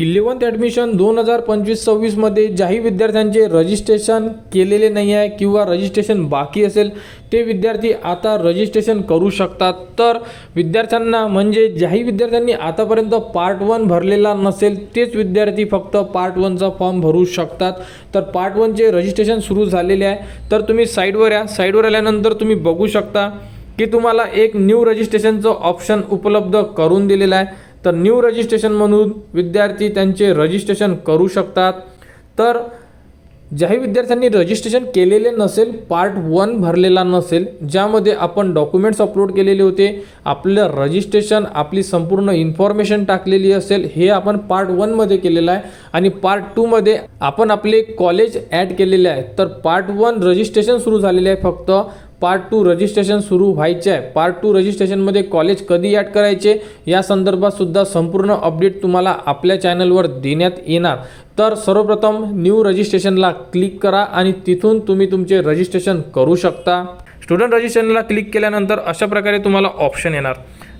11th admission 2025-26 मध्ये ज्याही विद्यार्थ्यांचे registration केलेले नाही आहे किंवा रजिस्ट्रेशन बाकी असेल ते विद्यार्थी आता रजिस्ट्रेशन करू शकतात। तर विद्यार्थ्यांना म्हणजे ज्याही विद्यार्थ्यांनी आतापर्यंत पार्ट 1 भरलेला नसेल तेच विद्यार्थी फक्त पार्ट 1चा फॉर्म भरू शकतात। तर पार्ट 1चे रजिस्ट्रेशन सुरू झालेले आहे। तर तुम्ही साईडवर या, साईडवर आल्यानंतर तुम्ही बघू शकता की तुम्हाला एक न्यू रजिस्ट्रेशनचं ऑप्शन उपलब्ध करून दिलेलं आहे। तर न्यू रजिस्ट्रेशन म्हणून विद्यार्थी त्यांचे रजिस्ट्रेशन करू शकतात। तर ज्याही विद्यार्थ्यांनी रजिस्ट्रेशन केलेले नसेल, पार्ट 1 भरलेला नसेल, ज्यामध्ये आपण डॉक्युमेंट्स अपलोड केलेले होते, आपलं रजिस्ट्रेशन, आपली संपूर्ण इन्फॉर्मेशन टाकलेली असेल, हे आपण पार्ट 1 मध्ये केलेलं आहे आणि पार्ट 2 मध्ये आपण आपले कॉलेज ॲड केलेले आहे। तर पार्ट 1 रजिस्ट्रेशन सुरू झालेले आहे, फक्त पार्ट 2 रजिस्ट्रेशन सुरू व्हायचे आहे। पार्ट 2 रजिस्ट्रेशनमध्ये कॉलेज कधी ॲड करायचे या संदर्भात सुद्धा संपूर्ण अपडेट तुम्हाला आपल्या चॅनलवर देण्यात येणार। तर सर्वप्रथम न्यू रजिस्ट्रेशनला क्लिक करा आणि तिथून तुम्ही तुमचे रजिस्ट्रेशन करू शकता। स्टुडंट रजिस्ट्रेशनला क्लिक केल्यानंतर अशा प्रकारे तुम्हाला ऑप्शन येणार।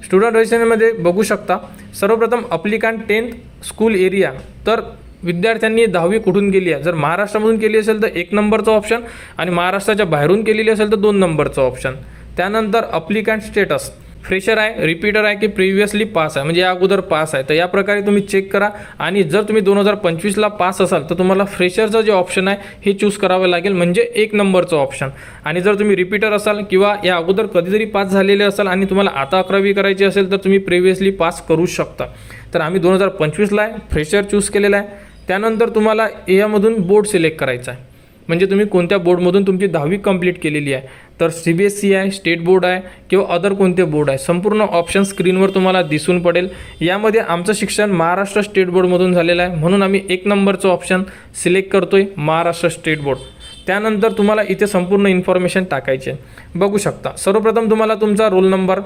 स्टुडंट रजिस्ट्रेशनमध्ये बघू शकता सर्वप्रथम अप्लिकंट 10th स्कूल एरिया। तर विद्यार्थ्यांनी 10वी कुठून केली आहे, जर महाराष्ट्रामधून केली असेल तर 1 नंबरचं ऑप्शन आणि महाराष्ट्राच्या बाहेरून केलेली असेल तर 2 नंबरचं ऑप्शन। त्यानंतर अप्लिकंट स्टेटस फ्रेशर आहे, रिपीटर आहे की प्रिव्हियसली पास आहे, म्हणजे या अगोदर पास आहे, तर या प्रकारे तुम्ही चेक करा। आणि जर तुम्ही 2025ला पास असाल तर तुम्हाला फ्रेशरचं जे ऑप्शन आहे हे चूज करावं लागेल, म्हणजे 1 नंबरचं ऑप्शन। आणि जर तुम्ही रिपीटर असाल किंवा या अगोदर कधीतरी पास झालेले असाल आणि तुम्हाला आता 11वी करायची असेल तर तुम्ही प्रिव्हियसली पास करू शकता। तर आम्ही 2025ला आहे, फ्रेशर चूज केलेला आहे। त्यानंतर तुम्हाला यामधून बोर्ड सिलेक्ट करायचा आहे, म्हणजे तुम्ही कोणत्या बोर्डमधून तुमची 10वी कंप्लीट केलेली आहे। तर CBSE आहे, स्टेट बोर्ड आहे किंवा अदर कोणते बोर्ड आहे, संपूर्ण ऑप्शन स्क्रीनवर तुम्हाला दिसून पडेल। यामध्ये आमचं शिक्षण महाराष्ट्र स्टेट बोर्डमधून झालेलं आहे, म्हणून आम्ही 1 नंबरचं ऑप्शन सिलेक्ट करतोय, महाराष्ट्र स्टेट बोर्ड। त्यानंतर तुम्हाला इथे संपूर्ण इन्फॉर्मेशन टाकायचे बघू शकता। सर्वप्रथम तुम्हाला तुमचा रोल नंबर,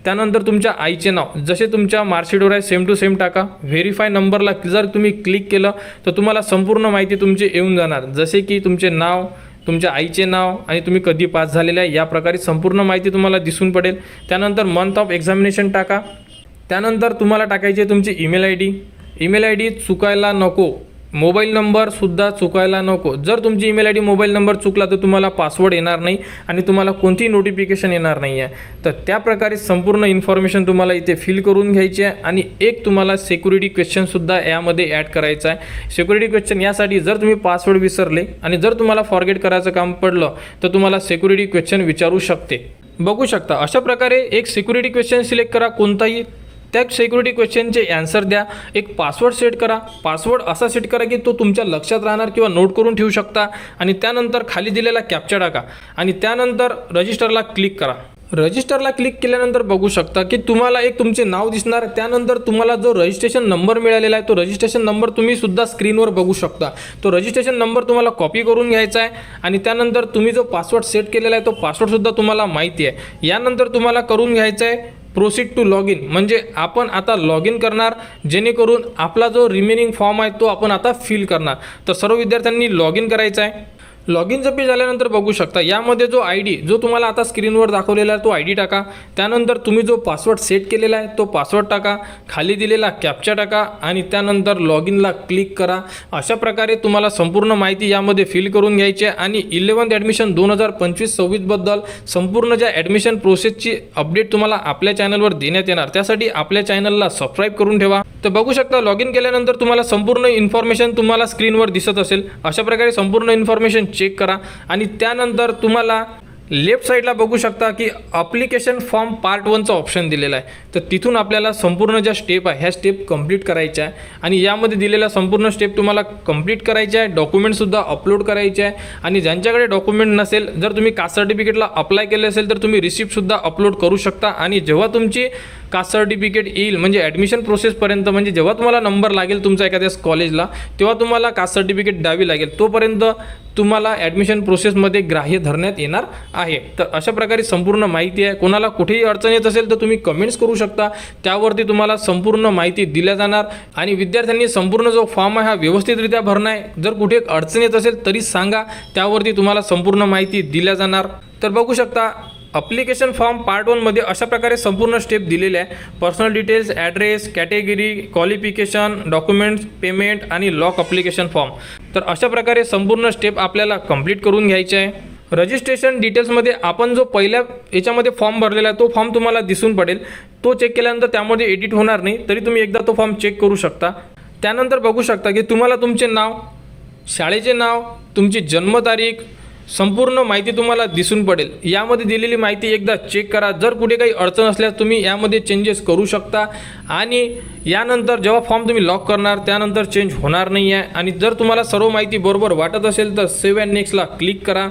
त्यानंतर तुमच्या आईचे नाव जसे तुमच्या मार्कशीटवर आहे सेम टू सेम टाका। व्हेरीफाय नंबरला जर तुम्ही क्लिक केलं तर तुम्हाला संपूर्ण माहिती तुमची येऊन जाणार, जसे की तुमचे नाव, तुमच्या आईचे नाव आणि तुम्ही कधी पास झालेले आहे या प्रकारे संपूर्ण माहिती तुम्हाला दिसून पडेल। त्यानंतर मंथ ऑफ एक्झामिनेशन टाका। त्यानंतर तुम्हाला टाकायची तुमची ईमेल आय डी चुकायला नको, मोबाईल नंबरसुद्धा चुकायला नको। जर तुमची ईमेल ID मोबाईल नंबर चुकला तर तुम्हाला पासवर्ड येणार नाही आणि तुम्हाला कोणतीही नोटिफिकेशन येणार नाही आहे। तर त्या प्रकारे संपूर्ण इन्फॉर्मेशन तुम्हाला इथे फिल करून घ्यायची आहे। आणि एक तुम्हाला सिक्युरिटी क्वेश्चनसुद्धा यामध्ये ॲड करायचा आहे। सिक्युरिटी क्वेश्चन यासाठी जर तुम्ही पासवर्ड विसरले आणि जर तुम्हाला फॉरगेट करायचं काम पडलं तर तुम्हाला सिक्युरिटी क्वेश्चन विचारू शकते। बघू शकता अशा प्रकारे एक सिक्युरिटी क्वेश्चन सिलेक्ट करा कोणताही, त्या सिक्युरिटी क्वेश्चनचे ॲन्सर द्या, एक पासवर्ड सेट करा। पासवर्ड असा सेट करा की तो तुमच्या लक्षात राहणार किंवा नोट करून ठेवू शकता। आणि त्यानंतर खाली दिलेला कॅप्चा टाका आणि त्यानंतर रजिस्टरला क्लिक करा। रजिस्टरला क्लिक केल्यानंतर बघू शकता की तुम्हाला एक तुमचे नाव दिसणार। त्यानंतर तुम्हाला जो रजिस्ट्रेशन नंबर मिळालेला आहे तो रजिस्ट्रेशन नंबर तुम्ही सुद्धा स्क्रीनवर बघू शकता। तो रजिस्ट्रेशन नंबर तुम्हाला कॉपी करून घ्यायचा आहे आणि त्यानंतर तुम्ही जो पासवर्ड सेट केलेला आहे तो पासवर्डसुद्धा तुम्हाला माहिती आहे। यानंतर तुम्हाला करून घ्यायचं आहे प्रोसीड टू लॉग इन, म्हणजे आपण आता लॉग इन करणार, जेणेकरून आपला जो रिमेनिंग फॉर्म आहे तो आपण आता फिल करणार। तर सर्व विद्यार्थ्यांनी लॉग इन करायचं आहे। लॉग इनचं पेज आल्यानंतर बघू शकता यामध्ये जो ID जो तुम्हाला आता स्क्रीनवर दाखवलेला आहे तो ID टाका। त्यानंतर तुम्ही जो पासवर्ड सेट केलेला आहे तो पासवर्ड टाका, खाली दिलेला कॅप्चा टाका आणि त्यानंतर लॉग इनला क्लिक करा। अशा प्रकारे तुम्हाला संपूर्ण माहिती यामध्ये फिल करून घ्यायची आहे। आणि 11th ॲडमिशन 2025-26 बद्दल संपूर्ण ज्या ॲडमिशन प्रोसेसची अपडेट तुम्हाला आपल्या चॅनलवर देण्यात येणार, त्यासाठी आपल्या चॅनलला सबस्क्राईब करून ठेवा। तर बघू शकता लॉग इन केल्यानंतर तुम्हाला संपूर्ण इन्फॉर्मेशन तुम्हाला स्क्रीनवर दिसत असेल। अशा प्रकारे संपूर्ण इन्फॉर्मेशन चेक करा आणि त्यानंतर तुम्हाला लेफ्ट साईडला बघू शकता की ॲप्लिकेशन फॉर्म पार्ट 1चा ऑप्शन दिलेला आहे। तर तिथून आपल्याला संपूर्ण ज्या स्टेप आहे ह्या स्टेप कंप्लीट करायच्या आहे आणि यामध्ये दिलेल्या संपूर्ण स्टेप तुम्हाला कंप्लीट करायच्या आहे। डॉक्युमेंटसुद्धा अपलोड करायचे आहे आणि ज्यांच्याकडे डॉक्युमेंट नसेल, जर तुम्ही कास्ट सर्टिफिकेटला अप्लाय केले असेल तर तुम्ही रिसिप्टसुद्धा अपलोड करू शकता। आणि जेव्हा तुमची कास्ट सर्टिफिकेट येईल म्हणजे ॲडमिशन प्रोसेसपर्यंत, म्हणजे जेव्हा तुम्हाला नंबर लागेल तुमच्या एखाद्या कॉलेजला तेव्हा तुम्हाला कास्ट सर्टिफिकेट द्यावी लागेल, तोपर्यंत तुम्हाला ॲडमिशन प्रोसेसमध्ये ग्राह्य धरण्यात येणार आहे। तर अशा प्रकारे संपूर्ण माहिती आहे। कोणाला कुठेही अडचण येत असेल तर तुम्ही कमेंट्स करू शकता, त्यावरती तुम्हाला संपूर्ण माहिती दिल्या जाणार। आणि विद्यार्थ्यांनी संपूर्ण जो फॉर्म आहे हा व्यवस्थितरित्या भरणं आहे। जर कुठे अडचण येत असेल तरी सांगा, त्यावरती तुम्हाला संपूर्ण माहिती दिल्या जाणार। तर बघू शकता अप्लिकेशन फॉर्म पार्ट 1 मध्ये अशा प्रकारे संपूर्ण स्टेप दिलेले आहे. Personal details, address, category, qualification, documents, payment आणि लॉक अप्लिकेशन फॉर्म. तर अशा प्रकारे संपूर्ण स्टेप आपल्याला कंप्लीट करून घ्यायचे आहे. रजिस्ट्रेशन डिटेल्समध्ये आपण जो पहिल्या याच्यामध्ये फॉर्म भरलेला आहे तो फॉर्म तुम्हाला दिसून पडेल. तो चेक केल्यानंतर त्यामध्ये एडिट होणार नाही, तरी तुम्ही एकदा तो फॉर्म चेक करू शकता. त्यानंतर बघू शकता की तुम्हाला तुमचे नाव, शाळेचे नाव, तुमची जन्मतारीख, संपूर्ण माहिती तुम्हाला दिसून पडेल. यामध्ये दिलेली माहिती एकदा चेक करा. जर कुठे काही अडचण असल्यास तुम्ही यामध्ये चेंजेस करू शकता आणि यानंतर जेव्हा फॉर्म तुम्ही लॉक करणार त्यानंतर चेंज होणार नाही आहे. आणि जर तुम्हाला सर्व माहिती बरोबर वाटत असेल तर सेव्ह अँड नेक्स्टला क्लिक करा.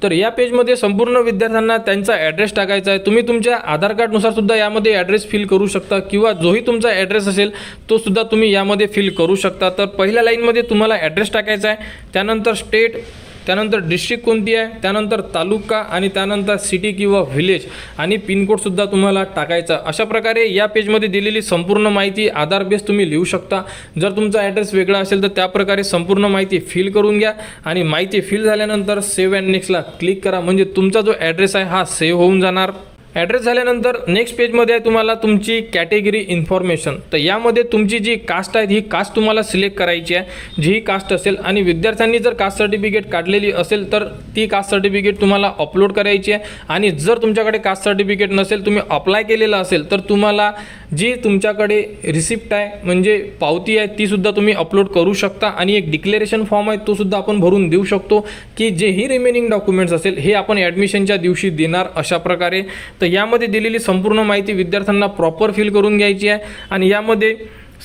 तर या पेजमध्ये संपूर्ण विद्यार्थ्यांना त्यांचा ॲड्रेस टाकायचा आहे. तुम्ही तुमच्या आधार कार्डनुसार सुद्धा यामध्ये ॲड्रेस फिल करू शकता किंवा जोही तुमचा ॲड्रेस असेल तो सुद्धा तुम्ही यामध्ये फिल करू शकता. तर पहिल्या लाईनमध्ये तुम्हाला ॲड्रेस टाकायचा आहे, त्यानंतर स्टेट, त्यानंतर डिस्ट्रिक्ट कोणती आहे, त्यानंतर तालुका आणि त्यानंतर सिटी किंवा व्हिलेज आणि पिनकोडसुद्धा तुम्हाला टाकायचा. अशा प्रकारे या पेजमध्ये दिलेली संपूर्ण माहिती आधार बेस तुम्ही लिहू शकता. जर तुमचा ॲड्रेस वेगळा असेल तर त्याप्रकारे संपूर्ण माहिती फिल करून घ्या आणि माहिती फिल झाल्यानंतर सेव्ह अँड नेक्स्टला क्लिक करा. म्हणजे तुमचा जो ॲड्रेस आहे हा सेव्ह होऊन जाणार. ॲड्रेस झाल्यानंतर नेक्स्ट पेजमध्ये आहे तुम्हाला तुमची कॅटेगरी इन्फॉर्मेशन. तर यामध्ये तुमची जी कास्ट आहे ही कास्ट तुम्हाला सिलेक्ट करायची आहे, जी कास्ट असेल. आणि विद्यार्थ्यांनी जर कास्ट सर्टिफिकेट काढलेली असेल तर ती कास्ट सर्टिफिकेट तुम्हाला अपलोड करायची आहे. आणि जर तुमच्याकडे कास्ट सर्टिफिकेट नसेल, तुम्ही अप्लाय केलेलं असेल तर तुम्हाला जी तुमच्याकडे रिसिप्ट आहे म्हणजे पावती आहे तीसुद्धा तुम्ही अपलोड करू शकता. आणि एक डिक्लेरेशन फॉर्म आहे तोसुद्धा आपण भरून देऊ शकतो की जेही रिमेनिंग डॉक्युमेंट्स असेल हे आपण ॲडमिशनच्या दिवशी देणार. अशा प्रकारे तर यामध्ये दिलेली संपूर्ण माहिती विद्यार्थ्यांना प्रॉपर फिल करून घ्यायची आहे. आणि यामध्ये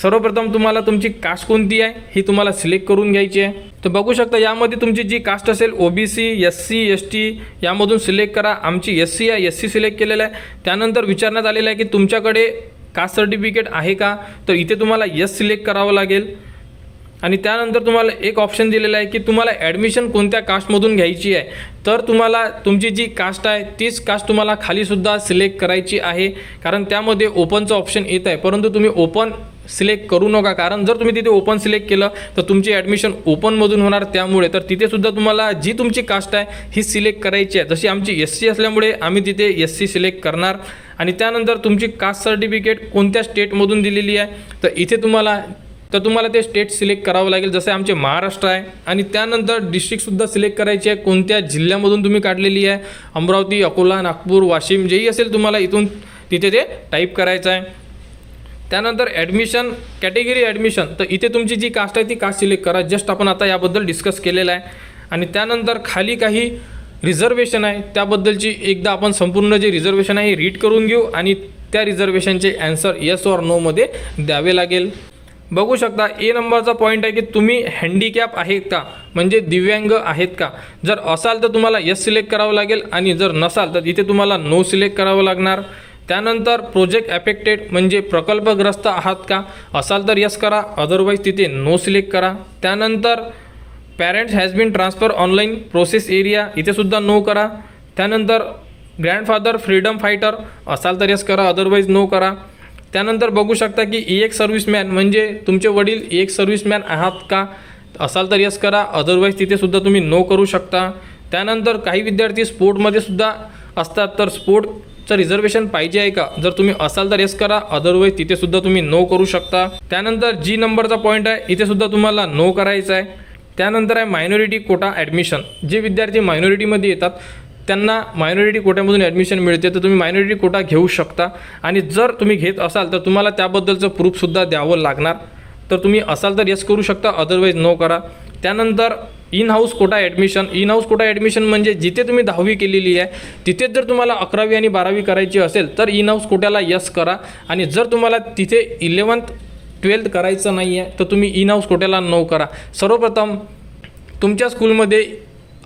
सर्वप्रथम तुम्हाला तुमची कास्ट कोणती आहे ही तुम्हाला सिलेक्ट करून घ्यायची आहे. तर बघू शकता यामध्ये तुमची जी कास्ट असेल OBC, SC, ST यामधून सिलेक्ट करा. आमची SC आहे, SC सिलेक्ट केलेलं आहे. त्यानंतर विचारण्यात आलेलं आहे की तुमच्याकडे कास्ट सर्टिफिकेट आहे का, तर इथे तुम्हाला यस सिलेक्ट करावं लागेल. आणि त्यानंतर तुम्हाला एक ऑप्शन दिलेला आहे की तुम्हाला ॲडमिशन कोणत्या कास्टमधून घ्यायची आहे. तर तुम्हाला तुमची जी कास्ट आहे तीच कास्ट तुम्हाला खालीसुद्धा सिलेक्ट करायची आहे, कारण त्यामध्ये ओपनचं ऑप्शन येत आहे. परंतु तुम्ही ओपन सिलेक्ट करू नका, कारण जर तुम्ही तिथे ओपन सिलेक्ट केलं तर तुमची ॲडमिशन ओपनमधून होणार. त्यामुळे तर तिथेसुद्धा तुम्हाला जी तुमची कास्ट आहे ही सिलेक्ट करायची आहे. जशी आमची SC असल्यामुळे आम्ही तिथे SC सिलेक्ट करणार. आणि त्यानंतर तुमची कास्ट सर्टिफिकेट कोणत्या स्टेटमधून दिलेली आहे तर इथे तुम्हाला ते स्टेट सिलेक्ट करावं लागेल. जसे आमचे महाराष्ट्र आहे. आणि त्यानंतर डिस्ट्रिक्टसुद्धा सिलेक्ट करायची आहे, कोणत्या जिल्ह्यामधून तुम्ही काढलेली आहे. अमरावती, अकोला, नागपूर, वाशिम जेही असेल तुम्हाला इथून तिथे ते टाईप करायचं आहे. त्यानंतर ॲडमिशन, कॅटेगरी ॲडमिशन, तर इथे तुमची जी कास्ट आहे ती कास्ट सिलेक्ट करा. जस्ट आपण आता याबद्दल डिस्कस केलेलं आहे. आणि त्यानंतर खाली काही रिझर्वेशन आहे त्याबद्दलची एकदा आपण संपूर्ण जे रिझर्वेशन आहे हे रीड करून घेऊ आणि त्या रिझर्वेशनचे ॲन्सर येस ऑर नोमध्ये द्यावे लागेल. बघू शकता ए नंबरचा पॉईंट आहे की तुम्ही हँडिकॅप आहेत का, म्हणजे दिव्यांग आहेत का. जर असाल तर तुम्हाला यस सिलेक्ट करावं लागेल आणि जर नसाल तर इथे तुम्हाला नो सिलेक्ट करावं लागणार. त्यानंतर प्रोजेक्ट ॲफेक्टेड म्हणजे प्रकल्पग्रस्त आहात का, असाल तर यस करा, अदरवाईज तिथे नो सिलेक्ट करा. त्यानंतर parents has been transfer online process area, इथेसुद्धा नो करा. त्यानंतर ग्रँडफादर फ्रीडम फायटर, असाल तर यस करा, अदरवाईज नो करा. त्यानंतर बघू शकता की EX सर्व्हिसमॅन म्हणजे तुमचे वडील EX सर्व्हिसमॅन आहात का, असाल तर यस करा, अदरवाईज तिथेसुद्धा तुम्ही नो करू शकता. त्यानंतर काही विद्यार्थी स्पोर्टमध्ये सुद्धा असतात, तर स्पोर्टचं रिझर्वेशन पाहिजे आहे का, जर तुम्ही असाल तर यस करा, अदरवाईज तिथेसुद्धा तुम्ही नो करू शकता. त्यानंतर G नंबरचा पॉईंट आहे, इथेसुद्धा तुम्हाला नो करायचं आहे. त्यानंतर आहे मायनॉरिटी कोटा ॲडमिशन, जे विद्यार्थी मायनॉरिटीमध्ये येतात त्यांना मायनॉरिटी कोट्यामधून ॲडमिशन मिळते, तर तुम्ही मायनॉरिटी कोटा घेऊ शकता. आणि जर तुम्ही घेत असाल तर तुम्हाला त्याबद्दलचं प्रूफसुद्धा द्यावं लागणार. तर तुम्ही असाल तर यस करू शकता, अदरवाईज नो करा. त्यानंतर in house quota admission, in house quota admission म्हणजे जिथे तुम्ही 10वी केलेली आहे तिथेच जर तुम्हाला 11वी आणि 12वी करायची असेल तर इन हाऊस कोट्याला यस करा. आणि जर तुम्हाला तिथे 11th 12th करायचं नाही आहे तर तुम्ही इन हाऊस कोट्याला नो करा. सर्वप्रथम तुमच्या स्कूलमध्ये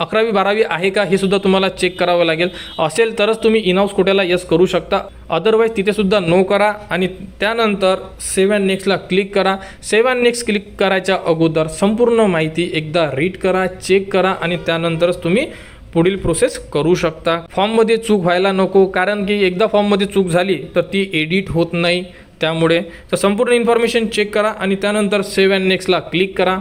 11वी 12वी आहे का हे सुद्धा तुम्हाला चेक करावं लागेल. असेल तरच तुम्ही इन हाऊस कोट्याला यस करू शकता, अदरवाईज तिथेसुद्धा नो करा. आणि त्यानंतर सेव्ह अँड नेक्स्टला क्लिक करा. सेव्ह अँड नेक्स्ट क्लिक करायच्या अगोदर संपूर्ण माहिती एकदा रीड करा, चेक करा आणि त्यानंतरच तुम्ही पुढील प्रोसेस करू शकता. फॉर्ममध्ये चूक व्हायला नको, कारण की एकदा फॉर्ममध्ये चूक झाली तर ती एडिट होत नाही. त्यामुळे तर संपूर्ण इन्फॉर्मेशन चेक करा आणि त्यानंतर सेव्ह अँड नेक्स्टला क्लिक करा.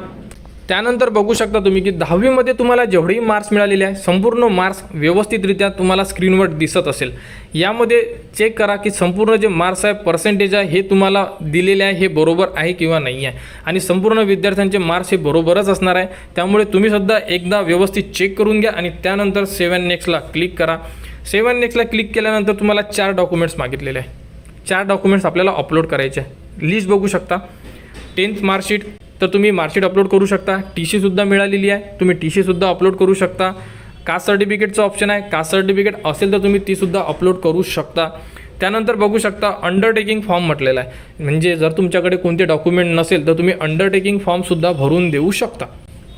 त्यानंतर बघू शकता तुम्ही की 10वीमध्ये तुम्हाला जेवढेही मार्क्स मिळालेले आहे संपूर्ण मार्क्स व्यवस्थितरित्या तुम्हाला स्क्रीनवर दिसत असेल. यामध्ये चेक करा की संपूर्ण जे मार्क्स आहे पर्सेंटेज आहे हे तुम्हाला दिलेले आहे हे बरोबर आहे किंवा नाही आहे. आणि संपूर्ण विद्यार्थ्यांचे मार्क्स हे बरोबरच असणार आहे. त्यामुळे तुम्ही सुद्धा एकदा व्यवस्थित चेक करून घ्या आणि त्यानंतर सेव्ह अँड नेक्स्टला क्लिक करा. सेव्ह अँड नेक्स्टला क्लिक केल्यानंतर तुम्हाला 4 डॉक्युमेंट्स मागितलेले आहे. 4 डॉक्युमेंट्स आपल्याला अपलोड करायचे आहे. लिस्ट बघू शकता. 10th मार्कशीट, तर तुम्ही मार्कशीट अपलोड करू शकता. TC सुद्धा मिळालेली आहे, तुम्ही TC सुद्धा अपलोड करू शकता. कास्ट सर्टिफिकेटचं ऑप्शन आहे, कास्ट सर्टिफिकेट असेल तर तुम्ही ती सुद्धा अपलोड करू शकता. त्यानंतर बघू शकता अंडरटेकिंग फॉर्म म्हटलेला आहे. म्हणजे जर तुमच्याकडे कोणते डॉक्युमेंट नसेल तर तुम्ही अंडरटेकिंग फॉर्मसुद्धा भरून देऊ शकता.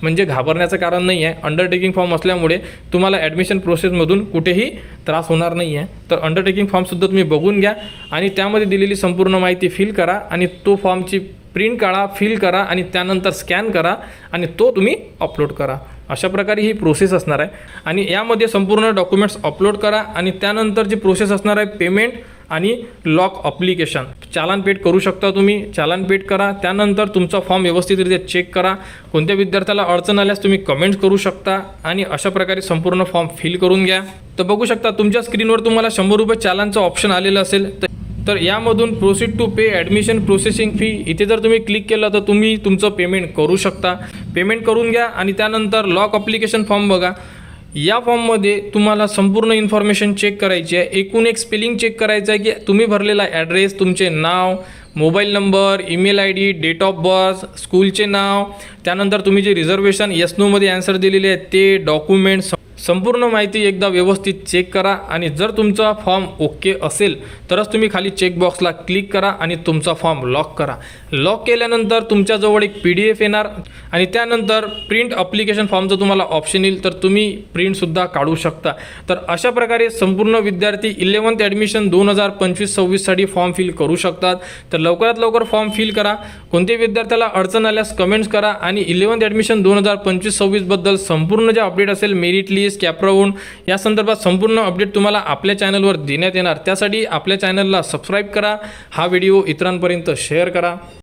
म्हणजे घाबरण्याचं कारण नाही आहे. अंडरटेकिंग फॉर्म असल्यामुळे तुम्हाला ॲडमिशन प्रोसेसमधून कुठेही त्रास होणार नाही आहे. तर अंडरटेकिंग फॉर्मसुद्धा तुम्ही बघून घ्या आणि त्यामध्ये दिलेली संपूर्ण माहिती फिल करा आणि तो फॉर्मची प्रिंट काढा, फिल करा आणि त्यानंतर स्कॅन करा आणि तो तुम्ही अपलोड करा. अशा प्रकारे ही प्रोसेस असणार आहे. आणि यामध्ये संपूर्ण डॉक्युमेंट्स अपलोड करा आणि त्यानंतर जी प्रोसेस असणार आहे पेमेंट आणि लॉक अप्लिकेशन. चालान पेड करू शकता तुम्ही, चालान पेड करा. त्यानंतर तुमचा फॉर्म व्यवस्थितरित्या चेक करा. कोणत्या विद्यार्थ्याला अडचण आल्यास तुम्ही कमेंट्स करू शकता आणि अशा प्रकारे संपूर्ण फॉर्म फिल करून घ्या. तर बघू शकता तुमच्या स्क्रीनवर तुम्हाला 100 रुपये चालानचं ऑप्शन आलेलं असेल. तर यामधून proceed to pay admission processing fee इथे जर तुम्ही क्लिक केलं तर तुम्ही तुमचं पेमेंट करू शकता. पेमेंट करून घ्या आणि त्यानंतर लॉक अप्लिकेशन फॉर्म बघा. या फॉर्ममध्ये तुम्हाला संपूर्ण इन्फॉर्मेशन चेक करायची आहे. एकूण एक स्पेलिंग चेक करायचं आहे की तुम्ही भरलेला ॲड्रेस, तुमचे नाव, mobile number, email ID, date of birth, स्कूलचे नाव, त्यानंतर तुम्ही जे रिझर्वेशन येस नोमध्ये आन्सर दिलेले आहेत ते डॉक्युमेंट्स, संपूर्ण माहिती एकदा व्यवस्थित चेक करा. आणि जर तुमचा फॉर्म ओके असेल तरच तुम्ही खाली चेकबॉक्सला क्लिक करा आणि तुमचा फॉर्म लॉक करा. लॉक केल्यानंतर तुमच्याजवळ एक PDF येणार आणि त्यानंतर प्रिंट अप्लिकेशन फॉर्मचं तुम्हाला ऑप्शन येईल, तर तुम्ही प्रिंटसुद्धा काढू शकता. तर अशा प्रकारे संपूर्ण विद्यार्थी 11th ॲडमिशन 2025-26साठी फॉर्म फिल करू शकतात. तर लवकरात लवकर फॉर्म फिल करा. कोणत्याही विद्यार्थ्याला अडचण आल्यास कमेंट्स करा आणि 11th ॲडमिशन 2025-26बद्दल संपूर्ण जे अपडेट असेल मेरिट लिस्ट, कॅपराऊंड या संदर्भात संपूर्ण अपडेट तुम्हाला आपल्या चॅनलवर देण्यात येणार. त्यासाठी आपल्या चॅनलला सबस्क्राईब करा, हा व्हिडिओ इतरांपर्यंत शेअर करा.